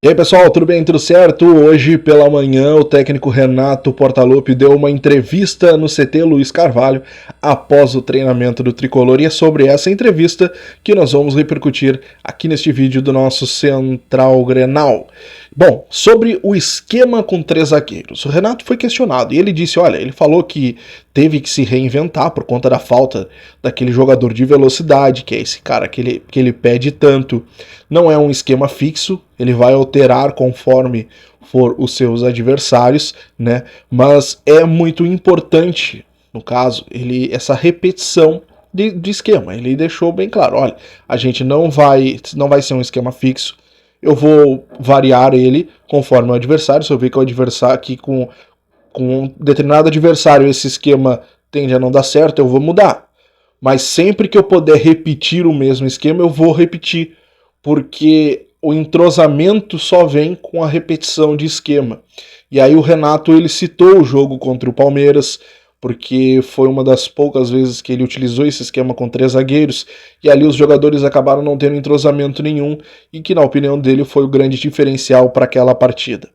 E aí pessoal, tudo bem? Tudo certo? Hoje pela manhã o técnico Renato Portaluppi deu uma entrevista no CT Luiz Carvalho após o treinamento do Tricolor e é sobre essa entrevista que nós vamos repercutir aqui neste vídeo do nosso Central Grenal. Bom, sobre o esquema com 3 zagueiros, o Renato foi questionado e ele disse, olha, ele falou que teve que se reinventar por conta da falta daquele jogador de velocidade, que é esse cara que ele pede tanto. Não é um esquema fixo, ele vai alterar conforme for os seus adversários, né? Mas é muito importante, no caso, essa repetição de esquema. Ele deixou bem claro, olha, a gente não vai ser um esquema fixo, eu vou variar ele conforme o adversário. Se eu ver que o adversário aqui com um determinado adversário esse esquema tende a não dar certo, eu vou mudar. Mas sempre que eu puder repetir o mesmo esquema, eu vou repetir, porque o entrosamento só vem com a repetição de esquema. E aí o Renato ele citou o jogo contra o Palmeiras, porque foi uma das poucas vezes que ele utilizou esse esquema com 3 zagueiros, e ali os jogadores acabaram não tendo entrosamento nenhum, e que na opinião dele foi o grande diferencial para aquela partida.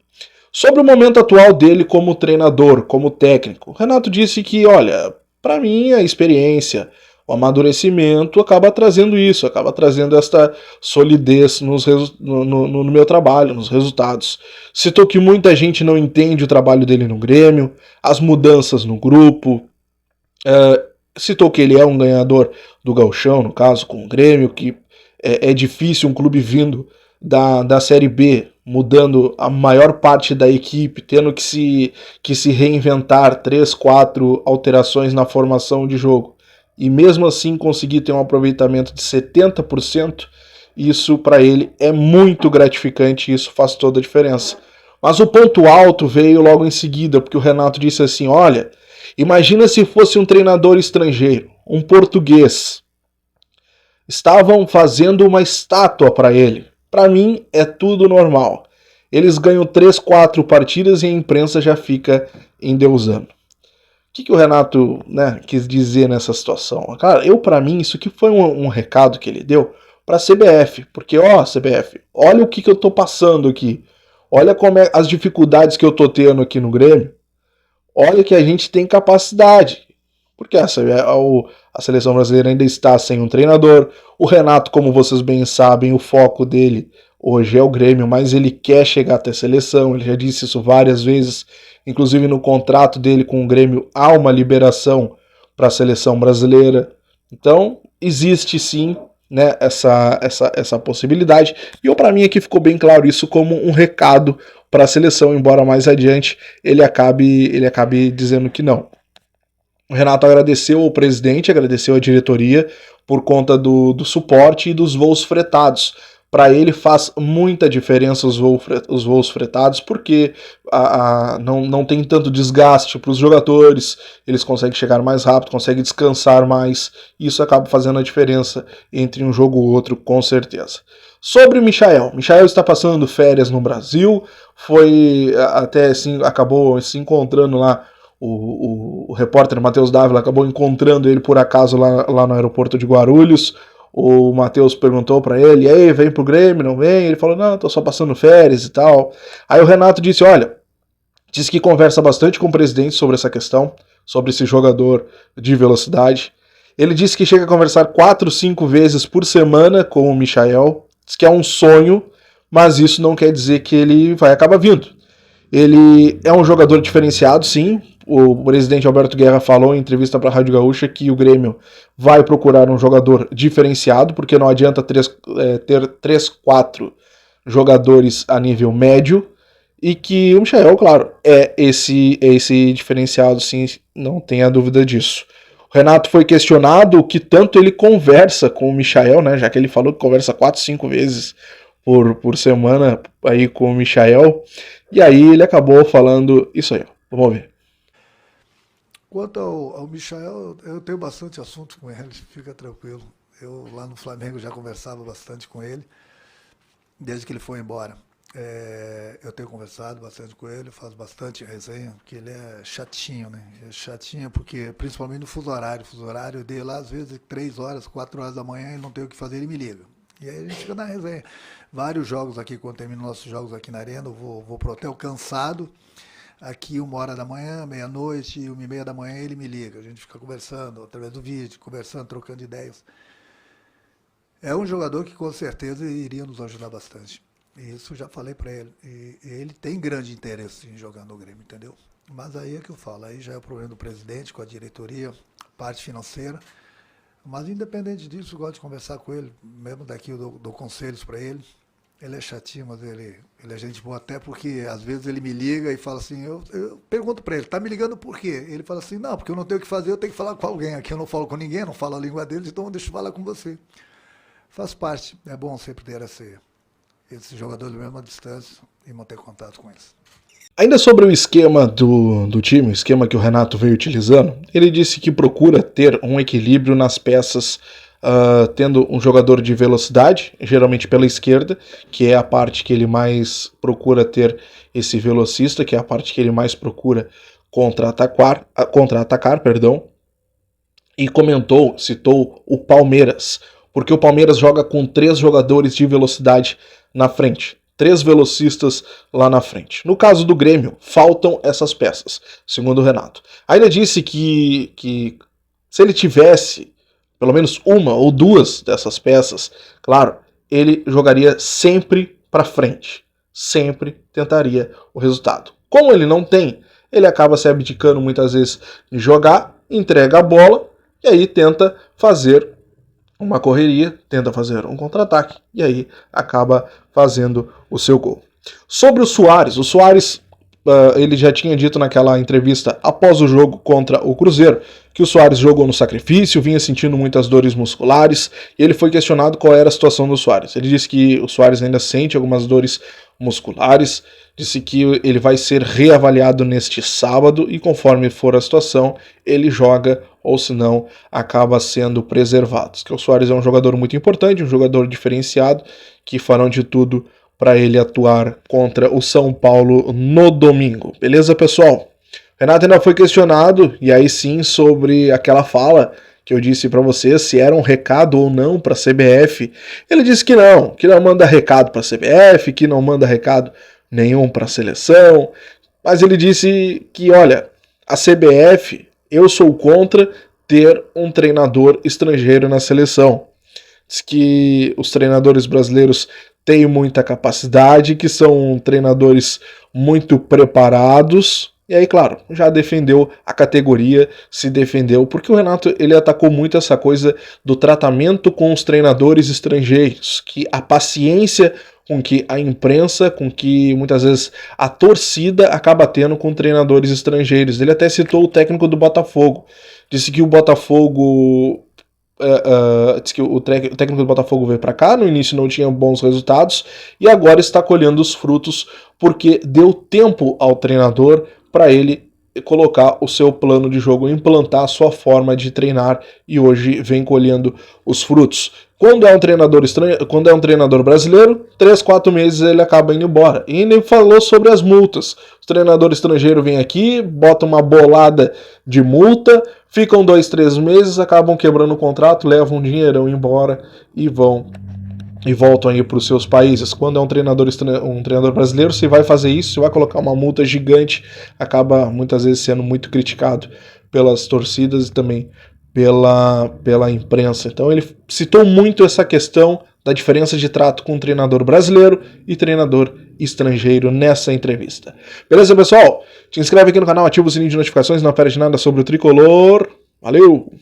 Sobre o momento atual dele como treinador, como técnico, o Renato disse que, olha, para mim a experiência, o amadurecimento acaba trazendo isso, acaba trazendo esta solidez no meu trabalho, nos resultados. Citou que muita gente não entende o trabalho dele no Grêmio, as mudanças no grupo, citou que ele é um ganhador do Gauchão, no caso, com o Grêmio, que é difícil um clube vindo da Série B, mudando a maior parte da equipe, tendo que se reinventar 3, 4 alterações na formação de jogo, e mesmo assim conseguir ter um aproveitamento de 70%, isso para ele é muito gratificante e isso faz toda a diferença. Mas o ponto alto veio logo em seguida, porque o Renato disse assim, olha, imagina se fosse um treinador estrangeiro, um português. Estavam fazendo uma estátua para ele. Para mim é tudo normal. Eles ganham 3, 4 partidas e a imprensa já fica endeusando. O que o Renato, né, quis dizer nessa situação? Cara, para mim, isso aqui foi um recado que ele deu para a CBF, porque, ó, CBF, olha o que eu tô passando aqui, olha como as dificuldades que eu tô tendo aqui no Grêmio, olha que a gente tem capacidade, porque a seleção brasileira ainda está sem um treinador, o Renato, como vocês bem sabem, o foco dele hoje é o Grêmio, mas ele quer chegar até a seleção, ele já disse isso várias vezes, inclusive no contrato dele com o Grêmio há uma liberação para a seleção brasileira. Então existe sim, né, essa possibilidade. E para mim aqui ficou bem claro isso como um recado para a seleção, embora mais adiante ele acabe dizendo que não. O Renato agradeceu ao presidente, agradeceu à diretoria por conta do suporte e dos voos fretados. Para ele faz muita diferença os voos fretados, porque não tem tanto desgaste para os jogadores, eles conseguem chegar mais rápido, conseguem descansar mais, e isso acaba fazendo a diferença entre um jogo ou outro, com certeza. Sobre o Michael está passando férias no Brasil, foi até assim, acabou se encontrando lá, o repórter Matheus Dávila acabou encontrando ele por acaso lá no aeroporto de Guarulhos. O Matheus perguntou para ele, e aí, vem pro Grêmio, não vem? Ele falou, não, tô só passando férias e tal. Aí o Renato disse, olha, disse que conversa bastante com o presidente sobre essa questão, sobre esse jogador de velocidade. Ele disse que chega a conversar 4, 5 vezes por semana com o Michael, diz que é um sonho, mas isso não quer dizer que ele vai acabar vindo. Ele é um jogador diferenciado, sim. O presidente Alberto Guerra falou em entrevista para a Rádio Gaúcha que o Grêmio vai procurar um jogador diferenciado, porque não adianta ter 3, 4 jogadores a nível médio, e que o Michael, claro, é esse diferenciado, sim, não tenha dúvida disso. O Renato foi questionado o que tanto ele conversa com o Michael, né, já que ele falou que conversa 4, 5 vezes por semana aí com o Michael, e aí ele acabou falando isso aí, ó. Vamos ver. Quanto ao Michael, eu tenho bastante assunto com ele, fica tranquilo. Eu lá no Flamengo já conversava bastante com ele, desde que ele foi embora. Eu tenho conversado bastante com ele, faço bastante resenha, porque ele é chatinho, né? É chatinho porque, principalmente no fuso horário. Fuso horário dele lá, às vezes, 3 horas, 4 horas da manhã, ele não tem o que fazer, ele me liga. E aí a gente fica na resenha. Vários jogos aqui, quando termino nossos jogos aqui na Arena, eu vou pro hotel cansado. Aqui 1h da manhã, meia-noite, 1h30 da manhã ele me liga. A gente fica conversando através do vídeo, conversando, trocando ideias. É um jogador que com certeza iria nos ajudar bastante. Isso já falei para ele. E ele tem grande interesse em jogar no Grêmio, entendeu? Mas aí é que eu falo, aí já é o problema do presidente, com a diretoria, parte financeira. Mas independente disso, eu gosto de conversar com ele, mesmo daqui eu dou conselhos para ele. Ele é chatinho, mas ele é gente boa, até porque às vezes ele me liga e fala assim, eu pergunto para ele, tá me ligando por quê? Ele fala assim, não, porque eu não tenho o que fazer, eu tenho que falar com alguém. Aqui eu não falo com ninguém, não falo a língua deles, então deixa eu falar com você. Faz parte, é bom sempre ter esse jogador de mesma distância e manter contato com eles. Ainda sobre o esquema do time, o esquema que o Renato veio utilizando, ele disse que procura ter um equilíbrio nas peças, tendo um jogador de velocidade, geralmente pela esquerda, que é a parte que ele mais procura ter esse velocista, que é a parte que ele mais procura contra-atacar, e citou o Palmeiras, porque o Palmeiras joga com 3 jogadores de velocidade na frente. 3 velocistas lá na frente. No caso do Grêmio, faltam essas peças, segundo o Renato. Ainda disse que se ele tivesse pelo menos uma ou duas dessas peças, claro, ele jogaria sempre para frente. Sempre tentaria o resultado. Como ele não tem, ele acaba se abdicando muitas vezes de jogar, entrega a bola e aí tenta fazer uma correria, tenta fazer um contra-ataque e aí acaba fazendo o seu gol. Sobre o Soares ele já tinha dito naquela entrevista após o jogo contra o Cruzeiro que o Soares jogou no sacrifício, vinha sentindo muitas dores musculares e ele foi questionado qual era a situação do Soares. Ele disse que o Soares ainda sente algumas dores musculares, disse que ele vai ser reavaliado neste sábado e conforme for a situação ele joga ou se não acaba sendo preservado. Que o Soares é um jogador muito importante, um jogador diferenciado, que farão de tudo para ele atuar contra o São Paulo no domingo. Beleza, pessoal? Renato ainda foi questionado, e aí sim, sobre aquela fala que eu disse para vocês, se era um recado ou não para a CBF. Ele disse que não manda recado para a CBF, que não manda recado nenhum para a seleção, mas ele disse que, olha, a CBF, eu sou contra ter um treinador estrangeiro na seleção. Diz que os treinadores brasileiros têm muita capacidade, que são treinadores muito preparados. E aí, claro, já defendeu a categoria, se defendeu, porque o Renato ele atacou muito essa coisa do tratamento com os treinadores estrangeiros, que a paciência com que a imprensa, com que muitas vezes a torcida acaba tendo com treinadores estrangeiros. Ele até citou o técnico do Botafogo, disse que o Botafogo... diz que o técnico do Botafogo veio para cá, no início não tinha bons resultados e agora está colhendo os frutos porque deu tempo ao treinador para ele colocar o seu plano de jogo, implantar a sua forma de treinar e hoje vem colhendo os frutos. Quando é um treinador quando é um treinador brasileiro, 3, 4 meses ele acaba indo embora. E ele falou sobre as multas. O treinador estrangeiro vem aqui, bota uma bolada de multa, ficam 2, 3 meses, acabam quebrando o contrato, levam um dinheirão embora e voltam aí para os seus países. Quando é um treinador brasileiro, se vai fazer isso, se vai colocar uma multa gigante, acaba muitas vezes sendo muito criticado pelas torcidas e também pela imprensa. Então ele citou muito essa questão da diferença de trato com um treinador brasileiro e treinador estrangeiro nessa entrevista. Beleza, pessoal? Te inscreve aqui no canal, ativa o sininho de notificações, não perde nada sobre o Tricolor. Valeu!